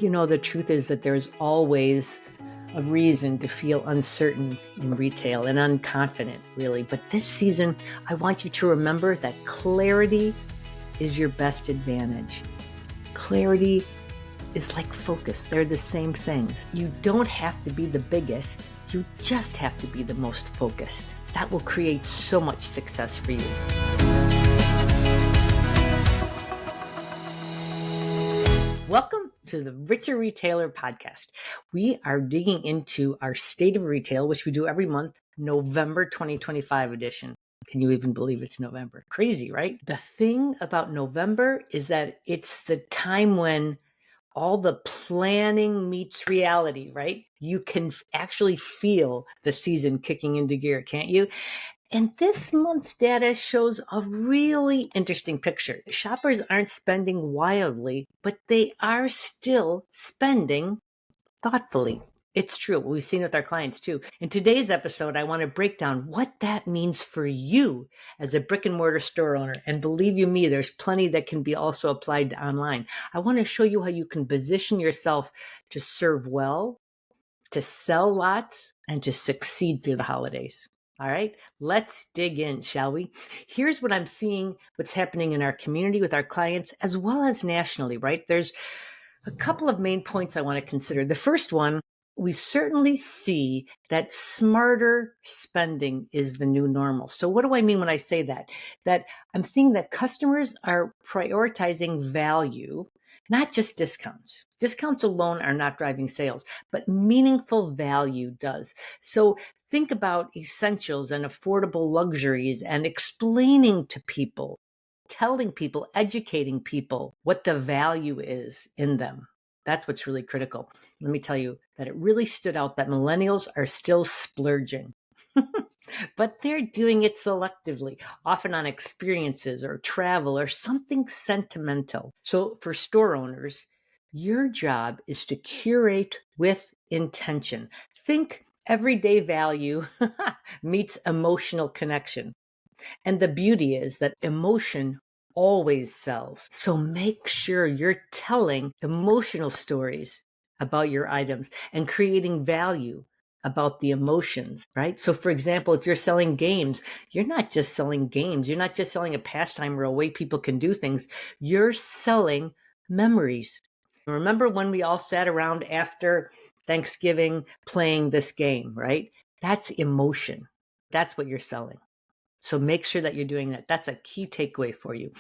The truth is that there's always a reason to feel uncertain in retail and unconfident, really. But this season, I want you to remember that clarity is your best advantage. Clarity is like focus. They're the same thing. You don't have to be the biggest. You just have to be the most focused. That will create so much success for you. Welcome to the Richer Retailer podcast. We are digging into our State of Retail, which we do every month, November 2025 edition. Can you even believe it's November? Crazy, right? The thing about November is that it's the time when all the planning meets reality, right? You can actually feel the season kicking into gear, can't you? And this month's data shows a really interesting picture. Shoppers aren't spending wildly, but they are still spending thoughtfully. It's true. We've seen it with our clients too. In today's episode, I want to break down what that means for you as a brick and mortar store owner. And believe you me, there's plenty that can be also applied to online. I want to show you how you can position yourself to serve well, to sell lots, and to succeed through the holidays. All right, let's dig in, shall we? Here's what I'm seeing, what's happening in our community with our clients, as well as nationally, right? There's a couple of main points I want to consider. The first one, we certainly see that smarter spending is the new normal. So what do I mean when I say that? That I'm seeing that customers are prioritizing value, not just discounts. Discounts alone are not driving sales, but meaningful value does. So think about essentials and affordable luxuries and explaining to people, telling people, educating people what the value is in them. That's what's really critical. Let me tell you that it really stood out that millennials are still splurging, but they're doing it selectively, often on experiences or travel or something sentimental. So for store owners, your job is to curate with intention. Think everyday value meets emotional connection. And the beauty is that emotion always sells. So make sure you're telling emotional stories about your items and creating value about the emotions, right? So for example, if you're selling games, you're not just selling games. You're not just selling a pastime or a way people can do things. You're selling memories. Remember when we all sat around after Thanksgiving playing this game, right? That's emotion. That's what you're selling. So make sure that you're doing that. That's a key takeaway for you.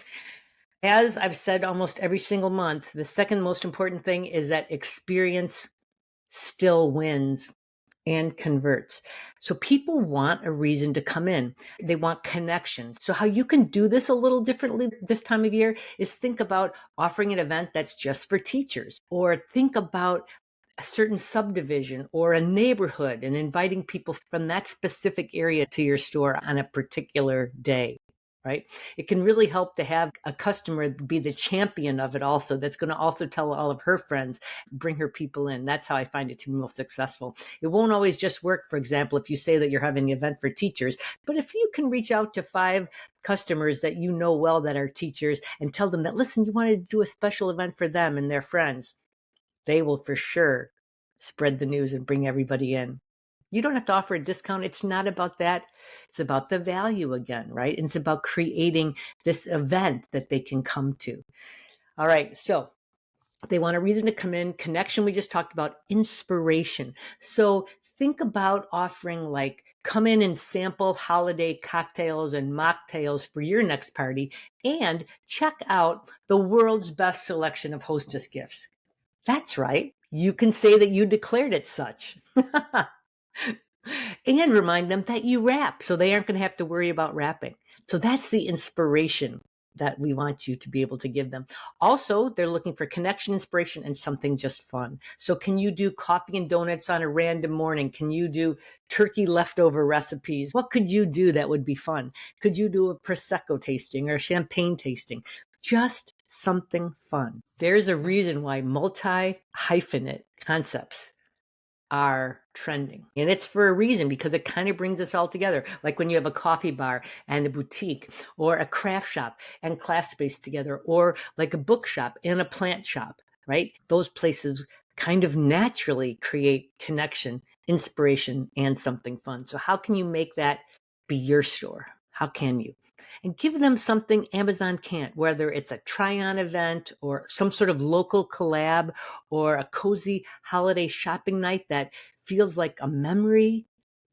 As I've said almost every single month, the second most important thing is that experience still wins and converts. So people want a reason to come in. They want connections. So how you can do this a little differently this time of year is think about offering an event that's just for teachers, or think about a certain subdivision or a neighborhood and inviting people from that specific area to your store on a particular day, right? It can really help to have a customer be the champion of it also. That's going to also tell all of her friends, bring her people in. That's how I find it to be most successful. It won't always just work, for example, if you say that you're having an event for teachers, but if you can reach out to 5 customers that you know well that are teachers and tell them that, listen, you want to do a special event for them and their friends, they will for sure spread the news and bring everybody in. You don't have to offer a discount. It's not about that. It's about the value again, right? And it's about creating this event that they can come to. All right. So they want a reason to come in. Connection, we just talked about. Inspiration. So think about offering like come in and sample holiday cocktails and mocktails for your next party and check out the world's best selection of hostess gifts. That's right. You can say that you declared it such. And remind them that you wrap, so they aren't going to have to worry about wrapping. So that's the inspiration that we want you to be able to give them. Also, they're looking for connection, inspiration, and something just fun. So can you do coffee and donuts on a random morning? Can you do turkey leftover recipes? What could you do that would be fun? Could you do a Prosecco tasting or champagne tasting? Just something fun. There's a reason why multi-hyphenate concepts are trending. And it's for a reason, because it kind of brings us all together. Like when you have a coffee bar and a boutique, or a craft shop and class space together, or like a bookshop and a plant shop. right? Those places kind of naturally create connection, inspiration, and something fun. So how can you make that be your store? How can you? And give them something Amazon can't, whether it's a try-on event or some sort of local collab or a cozy holiday shopping night that feels like a memory.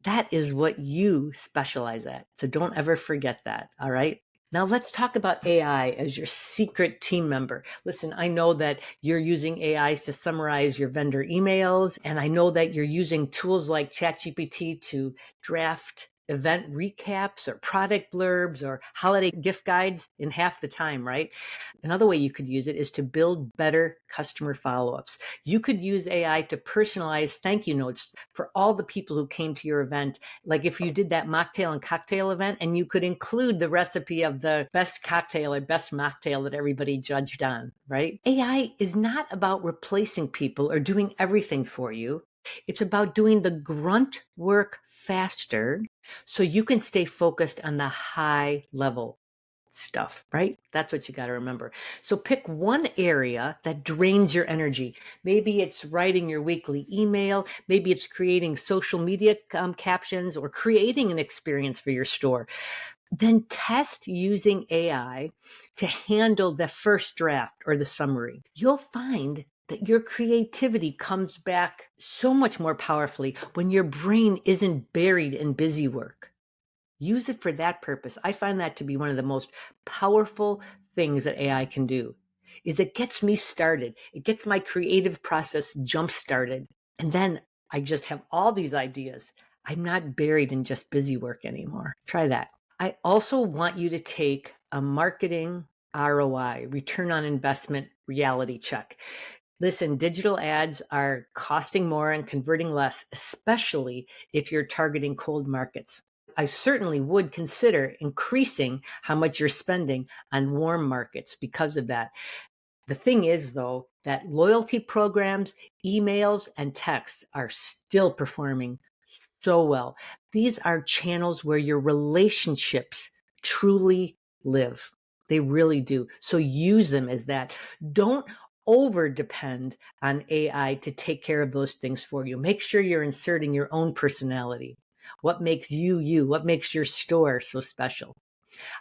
That is what you specialize at. So don't ever forget that. All right. Now let's talk about AI as your secret team member. Listen, I know that you're using AIs to summarize your vendor emails, and I know that you're using tools like ChatGPT to draft event recaps or product blurbs or holiday gift guides in half the time, right? Another way you could use it is to build better customer follow-ups. You could use AI to personalize thank you notes for all the people who came to your event. Like if you did that mocktail and cocktail event, and you could include the recipe of the best cocktail or best mocktail that everybody judged on, right? AI is not about replacing people or doing everything for you. It's about doing the grunt work faster so you can stay focused on the high level stuff, right? That's what you got to remember. So pick one area that drains your energy. Maybe it's writing your weekly email. Maybe it's creating social media captions or creating an experience for your store. Then test using AI to handle the first draft or the summary. You'll find that your creativity comes back so much more powerfully when your brain isn't buried in busy work. Use it for that purpose. I find that to be one of the most powerful things that AI can do is it gets me started. It gets my creative process jump started. And then I just have all these ideas. I'm not buried in just busy work anymore. Try that. I also want you to take a marketing ROI, return on investment reality check. Listen, digital ads are costing more and converting less, especially if you're targeting cold markets. I certainly would consider increasing how much you're spending on warm markets because of that. The thing is, though, that loyalty programs, emails, and texts are still performing so well. These are channels where your relationships truly live. They really do. So use them as that. Don't over depend on AI to take care of those things for you. Make sure you're inserting your own personality. What makes you you? What makes your store so special?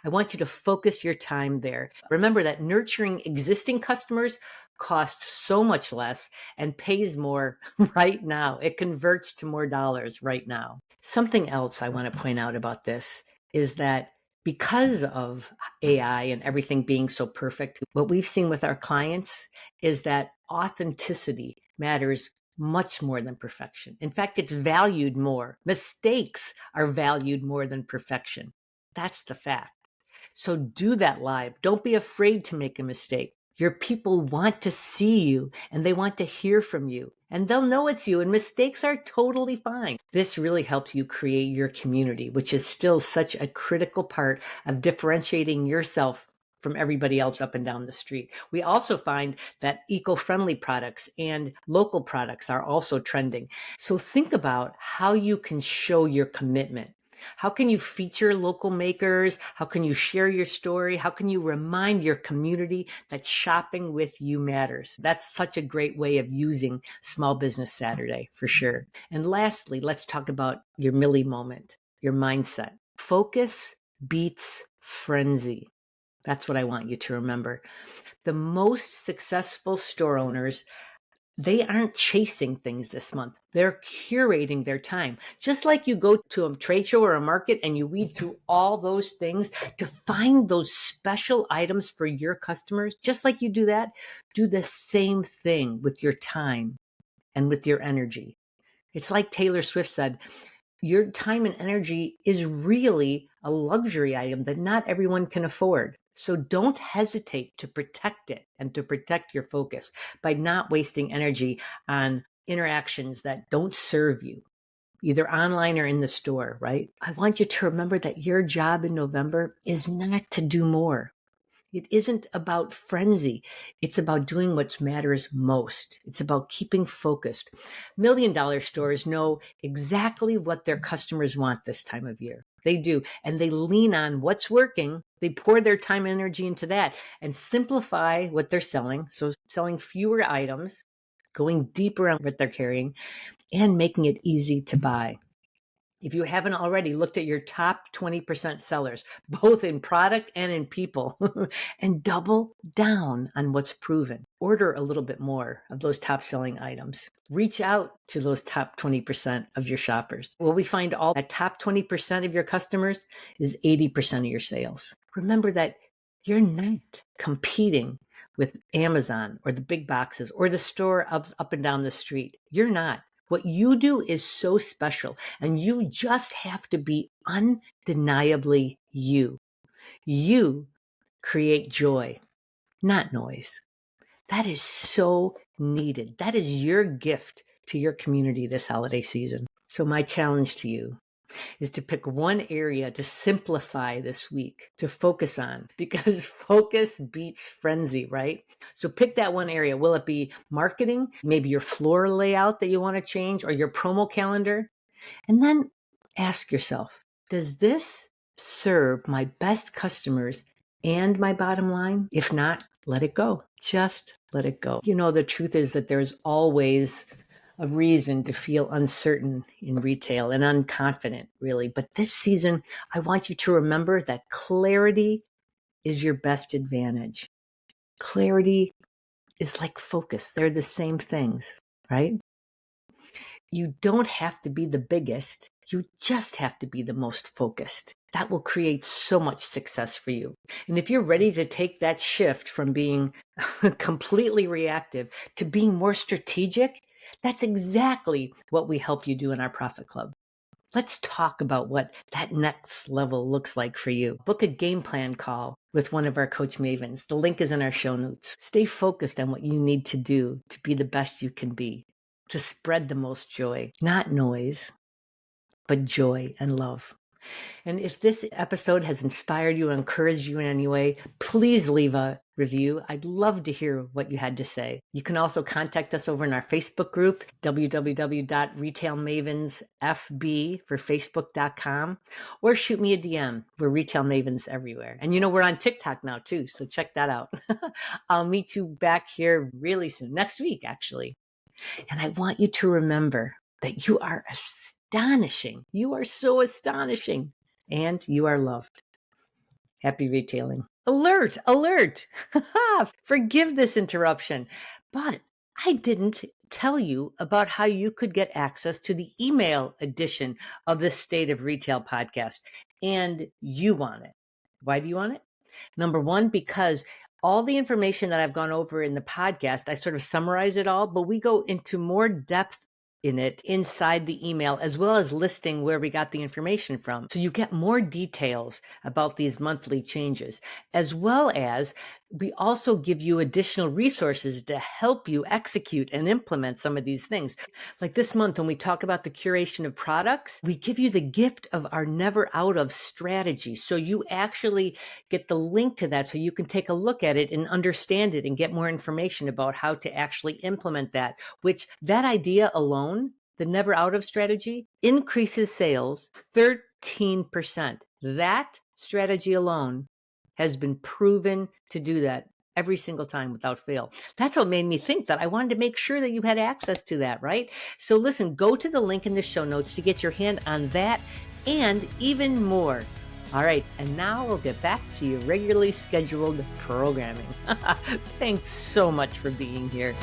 I want you to focus your time there. Remember that nurturing existing customers costs so much less and pays more right now. It converts to more dollars right now. Something else I want to point out about this is that because of AI and everything being so perfect, what we've seen with our clients is that authenticity matters much more than perfection. In fact, it's valued more. Mistakes are valued more than perfection. That's the fact. So do that live. Don't be afraid to make a mistake. Your people want to see you and they want to hear from you, and they'll know it's you, and mistakes are totally fine. This really helps you create your community, which is still such a critical part of differentiating yourself from everybody else up and down the street. We also find that eco-friendly products and local products are also trending. So think about how you can show your commitment. How can you feature local makers? How can you share your story? How can you remind your community that shopping with you matters? That's such a great way of using Small Business Saturday for sure. And lastly, let's talk about your Millie moment, your mindset. Focus beats frenzy. That's what I want you to remember. The most successful store owners, they aren't chasing things this month. They're curating their time. Just like you go to a trade show or a market and you weed through all those things to find those special items for your customers, just like you do that, do the same thing with your time and with your energy. It's like Taylor Swift said, your time and energy is really a luxury item that not everyone can afford. So don't hesitate to protect it and to protect your focus by not wasting energy on interactions that don't serve you, either online or in the store, right? I want you to remember that your job in November is not to do more. It isn't about frenzy. It's about doing what matters most. It's about keeping focused. $1 million stores know exactly what their customers want this time of year. They do. And they lean on what's working. They pour their time and energy into that and simplify what they're selling. So selling fewer items, going deeper on what they're carrying, and making it easy to buy. If you haven't already, looked at your top 20% sellers, both in product and in people, and double down on what's proven. Order a little bit more of those top selling items. Reach out to those top 20% of your shoppers. Well, we find all that top 20% of your customers is 80% of your sales. Remember that you're not competing with Amazon or the big boxes or the store up and down the street. You're not. What you do is so special, and you just have to be undeniably you. You create joy, not noise. That is so needed. That is your gift to your community this holiday season. So my challenge to you is to pick one area to simplify this week, to focus on, because focus beats frenzy, right? So pick that one area. Will it be marketing? Maybe your floor layout that you want to change, or your promo calendar? And then ask yourself, does this serve my best customers and my bottom line? If not, let it go. Just let it go. You know, the truth is that there's always a reason to feel uncertain in retail and unconfident, really. But this season, I want you to remember that clarity is your best advantage. Clarity is like focus. They're the same things, right? You don't have to be the biggest. You just have to be the most focused. That will create so much success for you. And if you're ready to take that shift from being completely reactive to being more strategic, that's exactly what we help you do in our Profit Club. Let's talk about what that next level looks like for you. Book a game plan call with one of our Coach Mavens. The link is in our show notes. Stay focused on what you need to do to be the best you can be, to spread the most joy, not noise, but joy and love. And if this episode has inspired you, encouraged you in any way, please leave a review. I'd love to hear what you had to say. You can also contact us over in our Facebook group, www.RETAILMavensFB for Facebook.com, or shoot me a DM. We're Retail Mavens everywhere. And you know, we're on TikTok now too, so check that out. I'll meet you back here really soon, next week actually. And I want you to remember that you are astonishing. You are so astonishing. And you are loved. Happy retailing. Alert, alert. Forgive this interruption, but I didn't tell you about how you could get access to the email edition of the State of Retail podcast. And you want it. Why do you want it? Number one, because all the information that I've gone over in the podcast, I sort of summarize it all, but we go into more depth in it inside the email, as well as listing where we got the information from. So you get more details about these monthly changes, as well as we also give you additional resources to help you execute and implement some of these things. Like this month, when we talk about the curation of products, we give you the gift of our never out of strategy. So you actually get the link to that so you can take a look at it and understand it and get more information about how to actually implement that, which that idea alone, the never out of strategy, increases sales 13%. That strategy alone has been proven to do that every single time without fail. That's what made me think that I wanted to make sure that you had access to that, right? So listen, go to the link in the show notes to get your hand on that and even more. All right, and now we'll get back to your regularly scheduled programming. Thanks so much for being here.